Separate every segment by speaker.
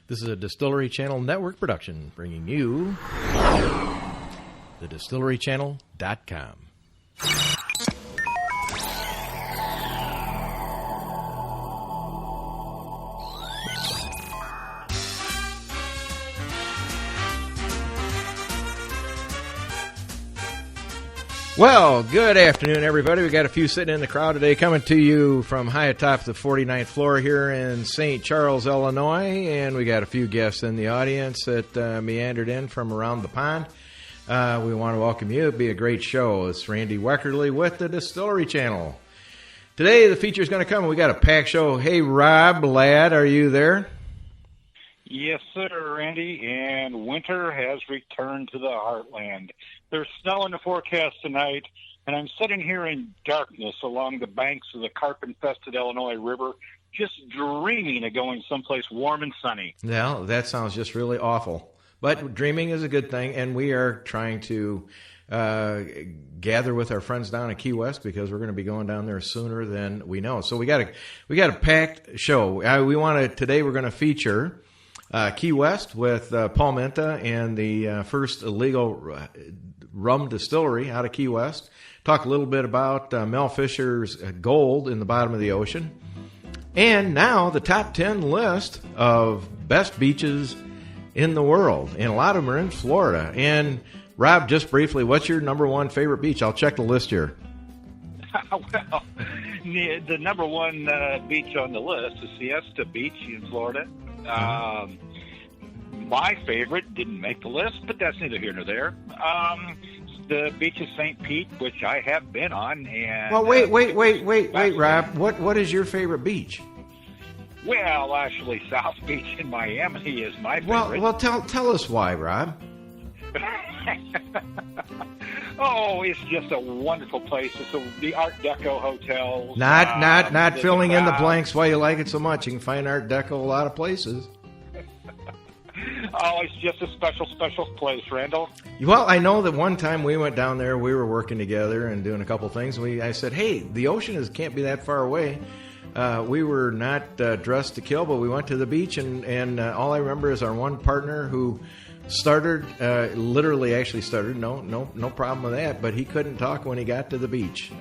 Speaker 1: This is a Distillery Channel network production, bringing you the distillerychannel.com. Well, good afternoon, everybody. We got a few sitting in the crowd today, coming to you from high atop the 49th floor here in St. Charles, Illinois, and we got a few guests in the audience that meandered in from around the pond. We want to welcome you. It'll be a great show. It's Randy Weckerly with the Distillery Channel. Today, the feature is going to come. We got a packed show. Hey, Rob Ladd, are you there?
Speaker 2: Yes, sir, Randy, and winter has returned to the heartland. There's snow in the forecast tonight, and I'm sitting here in darkness along the banks of the carp-infested Illinois River, just dreaming of going someplace warm and sunny.
Speaker 1: Well, that sounds just really awful. But dreaming is a good thing, and we are trying to gather with our friends down in Key West because we're going to be going down there sooner than we know. So we got a packed show. Today we're going to feature Key West with Paul Minta and the first illegal rum distillery out of Key West. Talk a little bit about Mel Fisher's gold in the bottom of the ocean. And now the top 10 list of best beaches in the world. And a lot of them are in Florida. And Rob, just briefly, what's your number one favorite beach? I'll check the list here.
Speaker 2: Well, the number one beach on the list is Siesta Beach in Florida. My favorite didn't make the list, but that's neither here nor there. The beach of St. Pete, which I have been on. And
Speaker 1: well, wait, Rob. What is your favorite beach?
Speaker 2: Well, actually, South Beach in Miami is my favorite.
Speaker 1: Well, tell us why, Rob.
Speaker 2: Oh, it's just a wonderful place. It's the Art Deco hotel.
Speaker 1: Not filling in the blanks why you like it so much. You can find Art Deco a lot of places.
Speaker 2: Oh, it's just a special, special place, Randall.
Speaker 1: Well, I know that one time we went down there, we were working together and doing a couple things. I said, hey, the ocean can't be that far away. We were not dressed to kill, but we went to the beach, and all I remember is our one partner who literally started, no problem with that, but he couldn't talk when he got to the beach.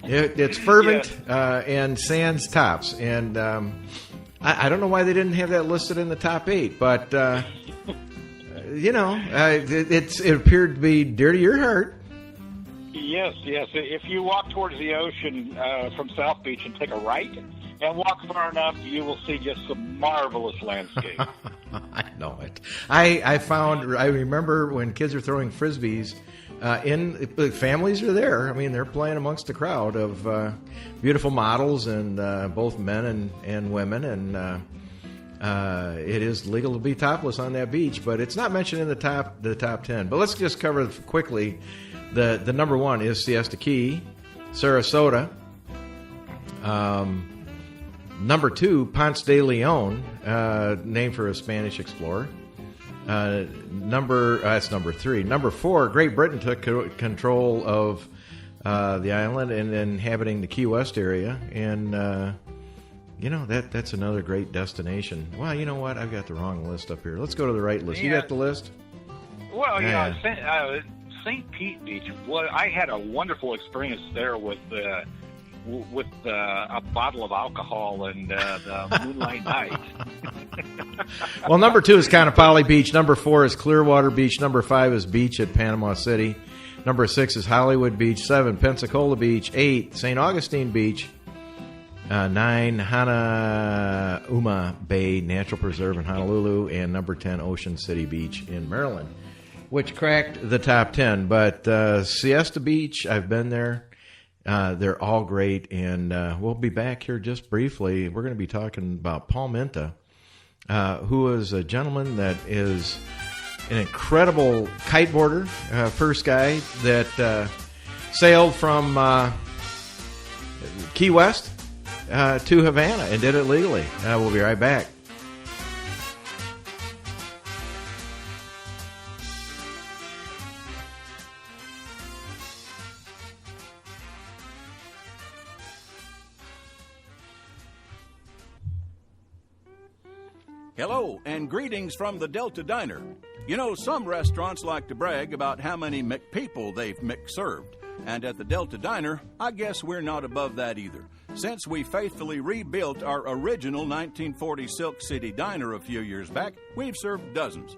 Speaker 1: It's fervent, yes. And sans tops, and I don't know why they didn't have that listed in the top 8, but it appeared to be dear to your heart.
Speaker 2: Yes. If you walk towards the ocean from South Beach and take a right and walk far enough, you will see just some marvelous landscape.
Speaker 1: I know it. I remember when kids are throwing frisbees. Families are there. I mean, they're playing amongst a crowd of beautiful models and both men and women. And it is legal to be topless on that beach, but it's not mentioned in the top 10. But let's just cover quickly. The number one is Siesta Key, Sarasota. Number 2, Ponce de Leon, named for a Spanish explorer. That's number 3. Number 4, Great Britain took control of the island and inhabiting the Key West area, and that's another great destination. Well, you know what? I've got the wrong list up here. Let's go to the right list. Yeah. You got the list?
Speaker 2: Well, St. Pete Beach. Well, I had a wonderful experience there with a bottle of alcohol and the moonlight night.
Speaker 1: Well, number 2 is Kaanapali Beach. Number 4 is Clearwater Beach. Number 5 is Beach at Panama City. Number 6 is Hollywood Beach. 7, Pensacola Beach. 8, St. Augustine Beach. 9, Hanauma Bay Natural Preserve in Honolulu. And number 10, Ocean City Beach in Maryland, which cracked the top 10. But Siesta Beach, I've been there. They're all great, and we'll be back here just briefly. We're going to be talking about Paul Minta, who is a gentleman that is an incredible kiteboarder, first guy that sailed from Key West to Havana and did it legally. We'll be right back.
Speaker 3: Hello, and greetings from the Delta Diner. You know, some restaurants like to brag about how many McPeople they've McServed. And at the Delta Diner, I guess we're not above that either. Since we faithfully rebuilt our original 1940 Silk City Diner a few years back, we've served dozens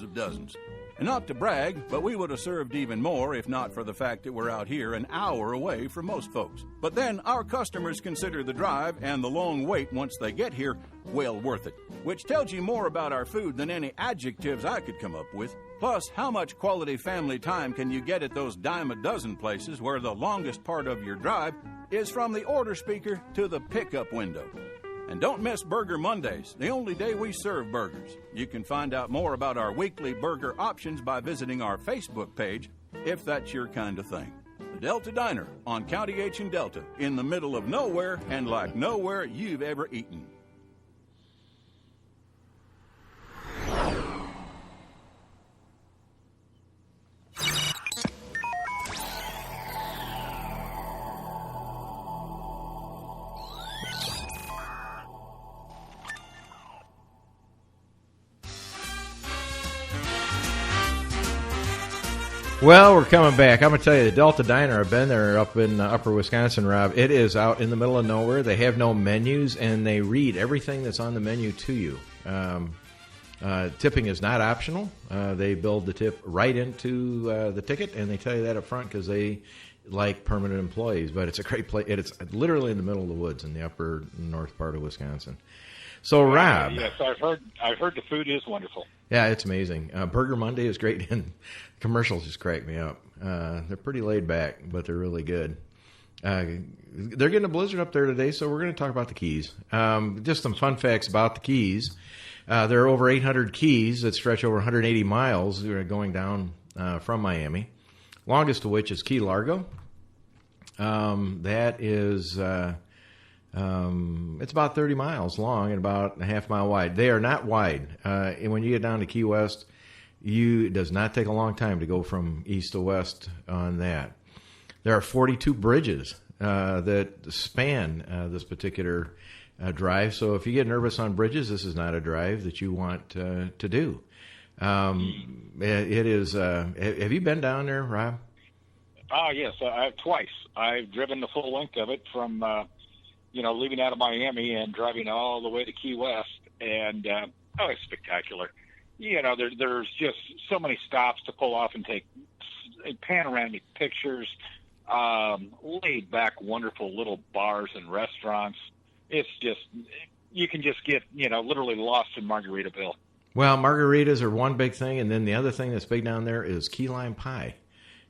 Speaker 3: of dozens. And not to brag, but we would have served even more if not for the fact that we're out here an hour away from most folks. But then our customers consider the drive and the long wait once they get here well worth it, which tells you more about our food than any adjectives I could come up with. Plus, how much quality family time can you get at those dime a dozen places where the longest part of your drive is from the order speaker to the pickup window? And don't miss Burger Mondays, the only day we serve burgers. You can find out more about our weekly burger options by visiting our Facebook page, if that's your kind of thing. The Delta Diner on County H and Delta, in the middle of nowhere and like nowhere you've ever eaten.
Speaker 1: Well, we're coming back. I'm going to tell you, the Delta Diner, I've been there up in upper Wisconsin, Rob. It is out in the middle of nowhere. They have no menus, and they read everything that's on the menu to you. Tipping is not optional. They build the tip right into the ticket, and they tell you that up front because they like permanent employees. But it's a great place. It's literally in the middle of the woods in the upper north part of Wisconsin. So, Rob.
Speaker 2: Yes, I've heard the food is wonderful.
Speaker 1: Yeah, it's amazing. Burger Monday is great, and commercials just crack me up. They're pretty laid back, but they're really good. They're getting a blizzard up there today, so we're going to talk about the Keys. Just some fun facts about the Keys. There are over 800 keys that stretch over 180 miles going down from Miami, longest of which is Key Largo. That is... it's about 30 miles long and about a half mile wide. They are not wide. And when you get down to Key West, it does not take a long time to go from east to west on that. There are 42 bridges that span this particular drive. So if you get nervous on bridges, this is not a drive that you want to do. It is. Have you been down there, Rob?
Speaker 2: Yes, twice. I've driven the full length of it from... leaving out of Miami and driving all the way to Key West, and it's spectacular. There's just so many stops to pull off and take panoramic pictures, laid back, wonderful little bars and restaurants. It's just, you can just get, literally lost in Margaritaville.
Speaker 1: Well, margaritas are one big thing, and then the other thing that's big down there is key lime pie.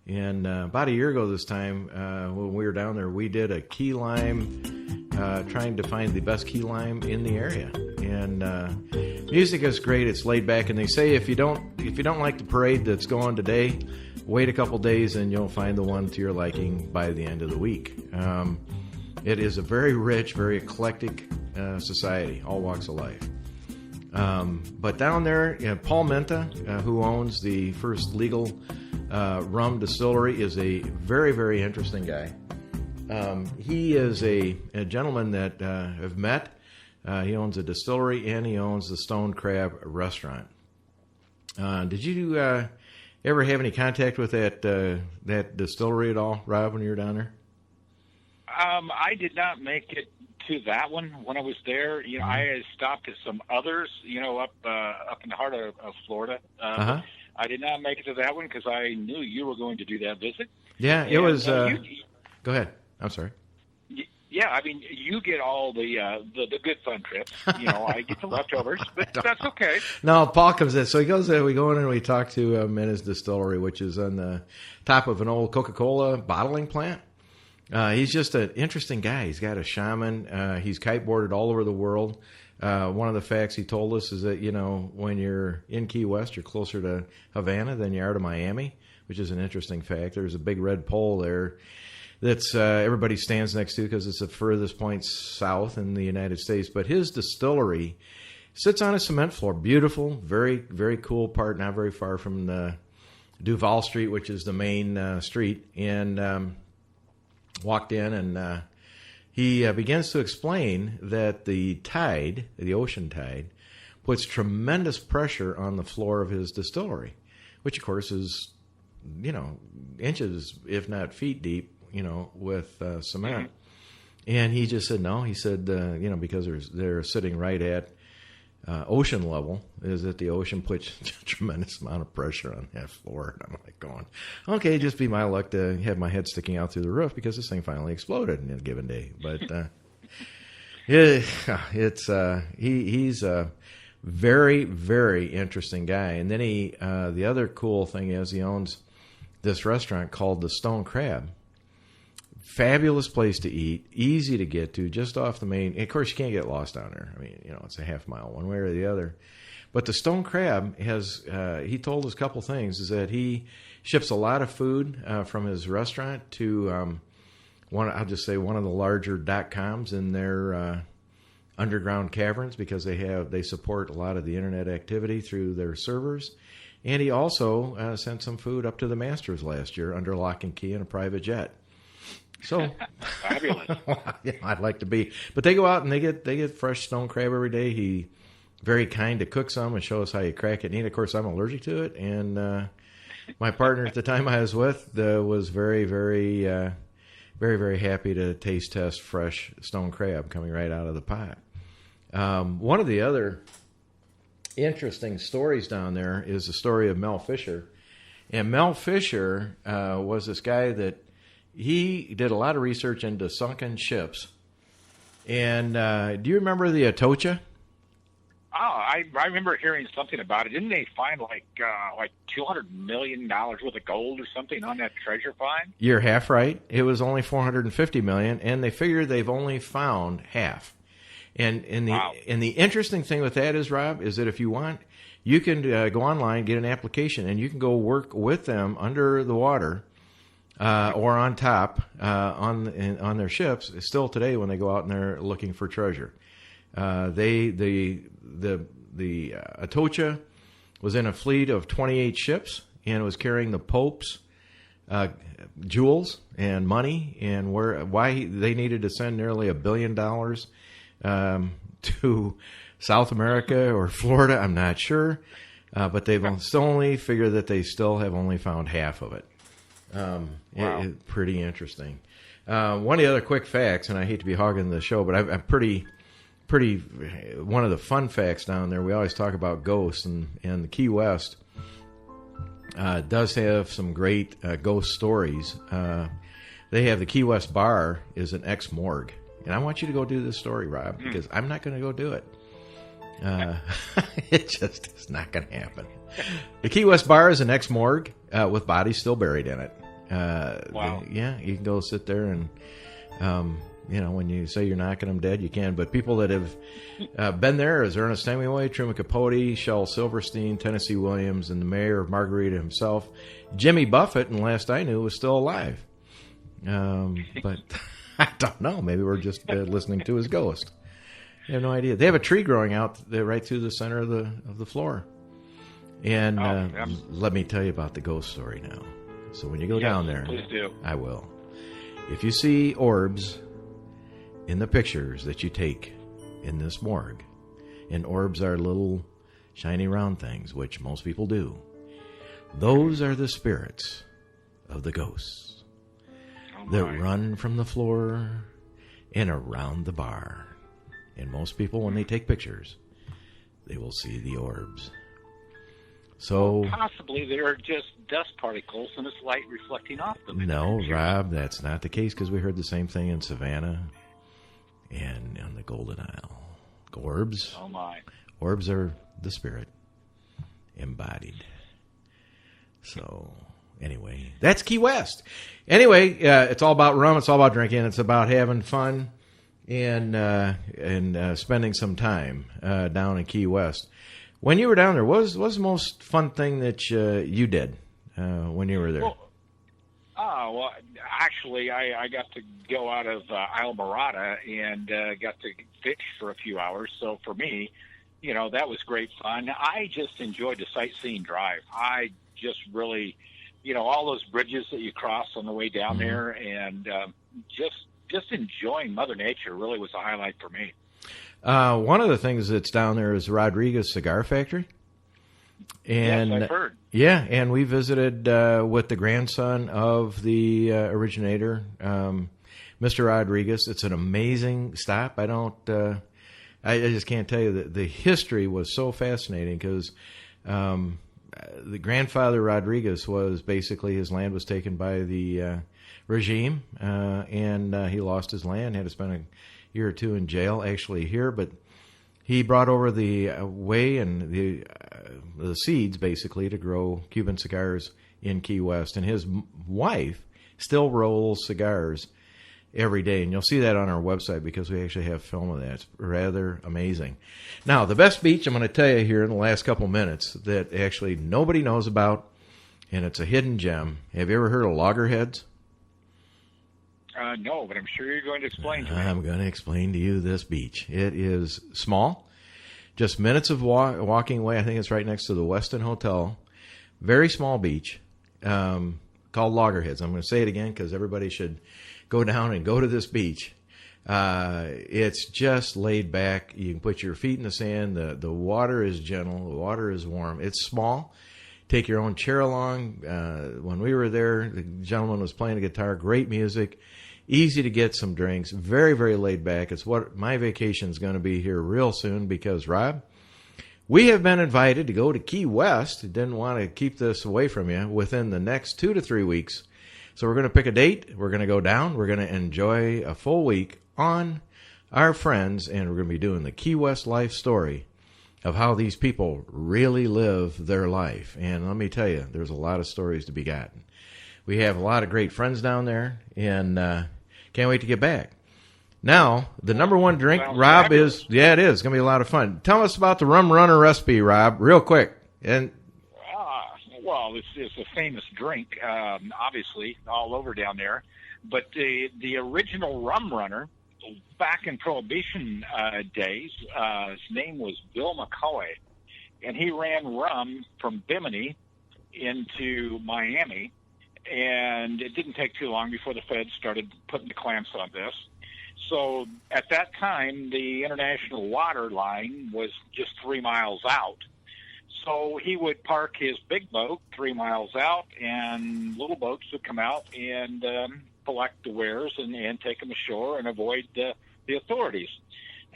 Speaker 1: And about a year ago this time, when we were down there, we did a key lime, trying to find the best key lime in the area. And music is great; it's laid back. And they say if you don't like the parade that's going today, wait a couple days and you'll find the one to your liking by the end of the week. It is a very rich, very eclectic society, all walks of life. But down there, Paul Menta, who owns the first legal rum distillery, is a very, very interesting guy. He is a gentleman that I've met. He owns a distillery and he owns the Stone Crab restaurant. Did you ever have any contact with that distillery at all, Rob, when you were down there?
Speaker 2: I did not make it to that one when I was there. I stopped at some others, up in the heart of Florida. I did not make it to that one because I knew you were going to do that visit.
Speaker 1: Yeah, it was. Go ahead. I'm sorry.
Speaker 2: Yeah, I mean, you get all the good fun trips. I get the leftovers, but that's okay.
Speaker 1: No, Paul comes in. So he goes in, we go in and we talk to him in his distillery, which is on the top of an old Coca-Cola bottling plant. He's just an interesting guy. He's got a shaman. He's kiteboarded all over the world. One of the facts he told us is that, when you're in Key West, you're closer to Havana than you are to Miami, which is an interesting fact. There's a big red pole there that's everybody stands next to because it's the furthest point south in the United States. But his distillery sits on a cement floor. Beautiful, very, very cool part, not very far from the Duval Street, which is the main street. And walked in and he begins to explain that the tide, the ocean tide, puts tremendous pressure on the floor of his distillery, which of course is, inches, if not feet deep, with cement. And he just said no. He said, because they're sitting right at ocean level, is that the ocean puts a tremendous amount of pressure on that floor. And I'm like going, okay, just be my luck to have my head sticking out through the roof because this thing finally exploded in a given day. But he's a very, very interesting guy. And then the other cool thing is he owns this restaurant called the Stone Crab. Fabulous place to eat, easy to get to, just off the main. Of course, you can't get lost down there. I mean, it's a half mile one way or the other. But the Stone Crab has, he told us a couple things, is that he ships a lot of food from his restaurant to one of the larger .coms in their underground caverns, because they support a lot of the internet activity through their servers. And he also sent some food up to the Masters last year under lock and key in a private jet. So
Speaker 2: fabulous.
Speaker 1: Yeah, I'd like to be, but they go out and they get fresh stone crab every day. He very kind to cook some and show us how you crack it and eat. Of course, I'm allergic to it, and my partner at the time I was with was very, very, very, very happy to taste test fresh stone crab coming right out of the pot. One of the other interesting stories down there is the story of Mel Fisher, and Mel Fisher was this guy that. He did a lot of research into sunken ships. And do you remember the Atocha?
Speaker 2: Oh, I remember hearing something about it. Didn't they find like $200 million worth of gold or something on that treasure find?
Speaker 1: You're half right. It was only $450 million, and they figure they've only found half. And the interesting thing with that is, Rob, is that if you want, you can go online, get an application, and you can go work with them under the water. Or on top on their ships. Still today, when they go out and they're looking for treasure, the Atocha was in a fleet of 28 ships and was carrying the Pope's jewels and money, and why they needed to send nearly $1 billion to South America or Florida, I'm not sure, but they've only figured that they still have only found half of it.
Speaker 2: Wow.
Speaker 1: Pretty interesting. One of the other quick facts, and I hate to be hogging the show, but I'm pretty. One of the fun facts down there, we always talk about ghosts, and the Key West does have some great ghost stories. They have the Key West Bar is an ex-morgue, and I want you to go do this story, Rob, because I'm not going to go do it. It just is not going to happen. The Key West Bar is an ex-morgue with bodies still buried in it.
Speaker 2: Wow.
Speaker 1: You can go sit there and, when you say you're knocking them dead, you can. But people that have been there is Ernest Hemingway, Truman Capote, Shel Silverstein, Tennessee Williams, and the mayor of Margarita himself. Jimmy Buffett, and last I knew, was still alive. But I don't know. Maybe we're just listening to his ghost. I have no idea. They have a tree growing out there right through the center of the floor. And let me tell you about the ghost story now. So when you go down there,
Speaker 2: please do.
Speaker 1: I will. If you see orbs in the pictures that you take in this morgue, and orbs are little shiny round things, which most people do, those are the spirits of the ghosts that run from the floor and around the bar. And most people, when they take pictures, they will see the orbs. So
Speaker 2: possibly they're just dust particles and it's light reflecting off them.
Speaker 1: No, Rob, that's not the case, because we heard the same thing in Savannah and on the Golden Isle. Orbs.
Speaker 2: Oh my!
Speaker 1: Orbs are the spirit embodied. So anyway, that's Key West. Anyway, it's all about rum. It's all about drinking. It's about having fun and spending some time down in Key West. When you were down there, what was the most fun thing that you did when you were there?
Speaker 2: Well, actually, I got to go out of Isla Morada and got to fish for a few hours. So for me, that was great fun. I just enjoyed the sightseeing drive. I just really, all those bridges that you cross on the way down there, and just enjoying Mother Nature really was a highlight for me.
Speaker 1: One of the things that's down there is Rodriguez Cigar Factory. And,
Speaker 2: yes, I've heard.
Speaker 1: Yeah, and we visited with the grandson of the originator, Mr. Rodriguez. It's an amazing stop. I just can't tell you that the history was so fascinating because the grandfather Rodriguez was basically, his land was taken by the regime, and he lost his land, had to spend a year or two in jail actually here, but he brought over the way and the seeds basically to grow Cuban cigars in Key West, and his wife still rolls cigars every day, and you'll see that on our website because we actually have film of that. It's rather amazing. Now, the best beach I'm going to tell you here in the last couple minutes that actually nobody knows about, and it's a hidden gem. Have you ever heard of Loggerheads?
Speaker 2: No, but I'm sure you're going to explain to me.
Speaker 1: I'm going to explain to you this beach. It is small, just minutes of walking away. I think it's right next to the Westin Hotel. Very small beach called Loggerheads. I'm going to say it again because everybody should go down and go to this beach. It's just laid back. You can put your feet in the sand. The water is gentle. The water is warm. It's small. Take your own chair along. When we were there, the gentleman was playing the guitar. Great music. Easy to get some drinks. Very, very laid back. It's what my vacation is going to be here real soon because, Rob, we have been invited to go to Key West. Didn't want to keep this away from you within the next 2 to 3 weeks. So we're going to pick a date. We're going to go down. We're going to enjoy a full week on our friends, and we're going to be doing the Key West life story of how these people really live their life. And let me tell you, there's a lot of stories to be gotten. We have a lot of great friends down there, and can't wait to get back. Now, the number one drink, Rob, it is. It's going to be a lot of fun. Tell us about the Rum Runner recipe, Rob, real quick. And
Speaker 2: well, it's a famous drink, obviously, all over down there. But the original Rum Runner, back in Prohibition days, his name was Bill McCoy, and he ran rum from Bimini into Miami. And it didn't take too long before the feds started putting the clamps on this. So at that time, the international water line was just 3 miles out. So he would park his big boat 3 miles out, and little boats would come out and collect the wares and take them ashore and avoid the authorities.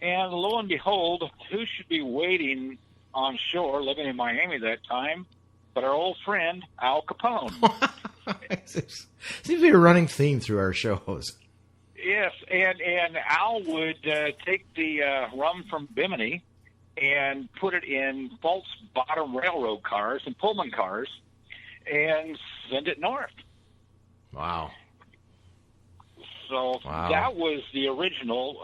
Speaker 2: And lo and behold, who should be waiting on shore, living in Miami that time, but our old friend, Al Capone.
Speaker 1: Seems to be a running theme through our shows.
Speaker 2: Yes, and Al would take the rum from Bimini and put it in false bottom railroad cars and Pullman cars and send it north.
Speaker 1: Wow.
Speaker 2: So that was the original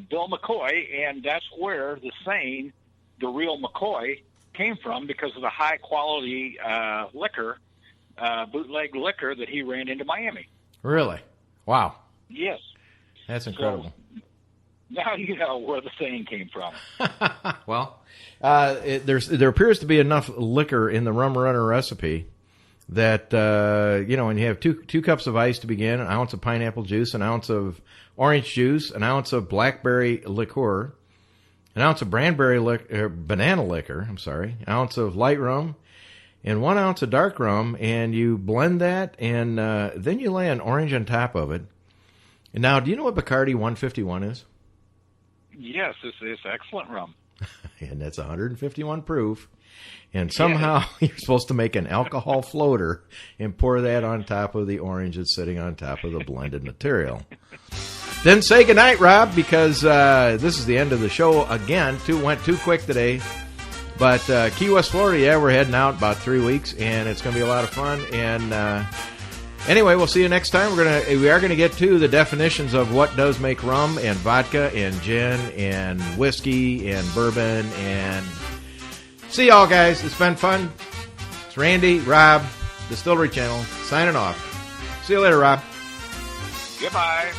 Speaker 2: Bill McCoy, and that's where the saying, the real McCoy, came from because of the high quality liquor, bootleg liquor that he ran into Miami. Really?
Speaker 1: Wow.
Speaker 2: Yes.
Speaker 1: That's incredible.
Speaker 2: So, now you know where the saying came from.
Speaker 1: Well, there appears to be enough liquor in the Rum Runner recipe that, when you have two cups of ice to begin, an ounce of pineapple juice, an ounce of orange juice, an ounce of blackberry liqueur, an ounce of banana liquor, an ounce of light rum, and 1 ounce of dark rum, and you blend that, and then you lay an orange on top of it. And now, do you know what Bacardi 151 is?
Speaker 2: Yes, it's excellent rum.
Speaker 1: And that's 151 proof. And somehow you're supposed to make an alcohol floater and pour that on top of the orange that's sitting on top of the blended material. Then say goodnight, Rob, because this is the end of the show again. Went too quick today. But Key West, Florida, we're heading out about 3 weeks, and it's going to be a lot of fun. And anyway, we'll see you next time. We are going to get to the definitions of what does make rum and vodka and gin and whiskey and bourbon. And see y'all, guys. It's been fun. It's Randy, Rob, Distillery Channel, signing off. See you later, Rob.
Speaker 2: Goodbye.